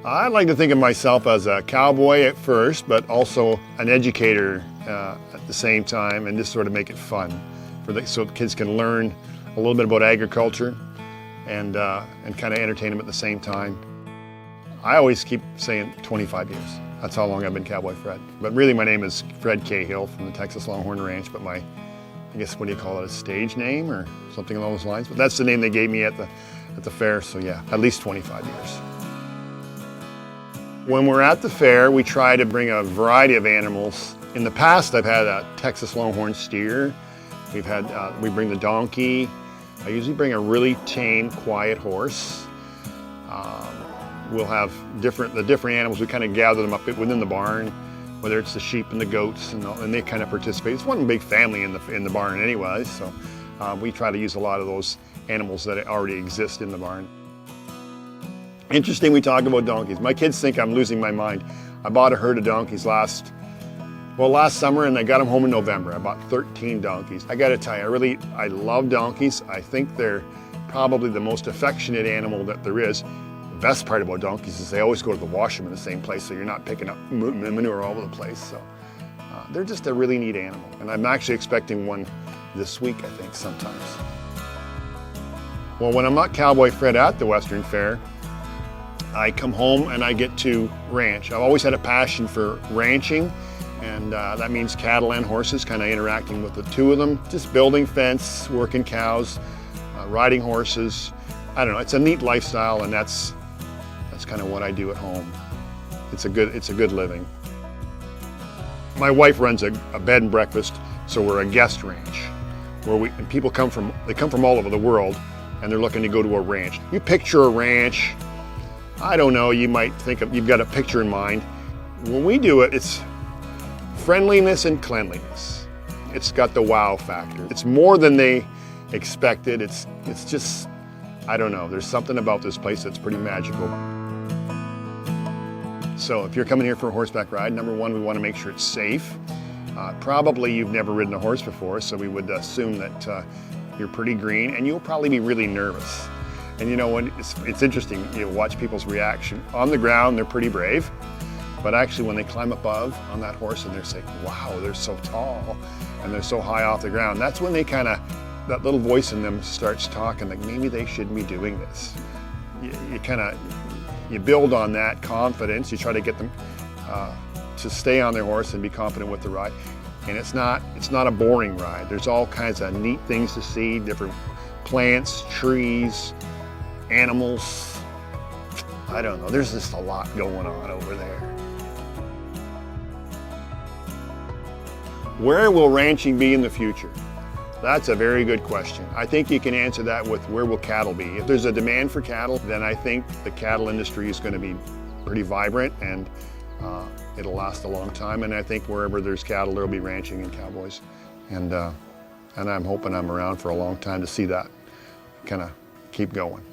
I like to think of myself as a cowboy at first, but also an educator at the same time, and just sort of make it fun so kids can learn a little bit about agriculture and kind of entertain them at the same time. I always keep saying 25 years. That's how long I've been Cowboy Fred. But really my name is Fred Cahill from the Texas Longhorn Ranch, but I guess, what do you call it, a stage name or something along those lines? But that's the name they gave me at the fair, so yeah, at least 25 years. When we're at the fair, we try to bring a variety of animals. In the past, I've had a Texas Longhorn steer. We bring the donkey. I usually bring a really tame, quiet horse. We'll have the different animals. We kind of gather them up within the barn, whether it's the sheep and the goats, and they kind of participate. It's one big family in the barn anyway, so we try to use a lot of those animals that already exist in the barn. Interesting, we talk about donkeys. My kids think I'm losing my mind. I bought a herd of donkeys last summer, and I got them home in November. I bought 13 donkeys. I gotta tell you, I love donkeys. I think they're probably the most affectionate animal that there is. The best part about donkeys is they always go to the washroom in the same place, so you're not picking up manure all over the place. So they're just a really neat animal. And I'm actually expecting one this week, I think, sometimes. Well, when I'm not Cowboy Fred at the Western Fair, I come home and I get to ranch. I've always had a passion for ranching, and that means cattle and horses, kind of interacting with the two of them. Just building fence, working cows, riding horses. I don't know, it's a neat lifestyle, and that's kind of what I do at home. It's a good living. My wife runs a bed and breakfast, so we're a guest ranch, and people come from all over the world, and they're looking to go to a ranch. You picture a ranch, I don't know, you might think you've got a picture in mind. When we do it, it's friendliness and cleanliness. It's got the wow factor. It's more than they expected. It's just, I don't know, there's something about this place that's pretty magical. So if you're coming here for a horseback ride, number one, we want to make sure it's safe. Probably you've never ridden a horse before, so we would assume that you're pretty green, and you'll probably be really nervous. And you know, when it's interesting, you watch people's reaction. On the ground, they're pretty brave, but actually when they climb above on that horse and they're saying, wow, they're so tall and they're so high off the ground, that's when that little voice in them starts talking, like maybe they shouldn't be doing this. You build on that confidence. You try to get them to stay on their horse and be confident with the ride. And it's not a boring ride. There's all kinds of neat things to see, different plants, trees, animals. I don't know, there's just a lot going on over there. Where will ranching be in the future? That's a very good question. I think you can answer that with where will cattle be. If there's a demand for cattle, then I think the cattle industry is going to be pretty vibrant, and it'll last a long time. And I think wherever there's cattle, there'll be ranching and cowboys. And I'm hoping I'm around for a long time to see that kind of keep going.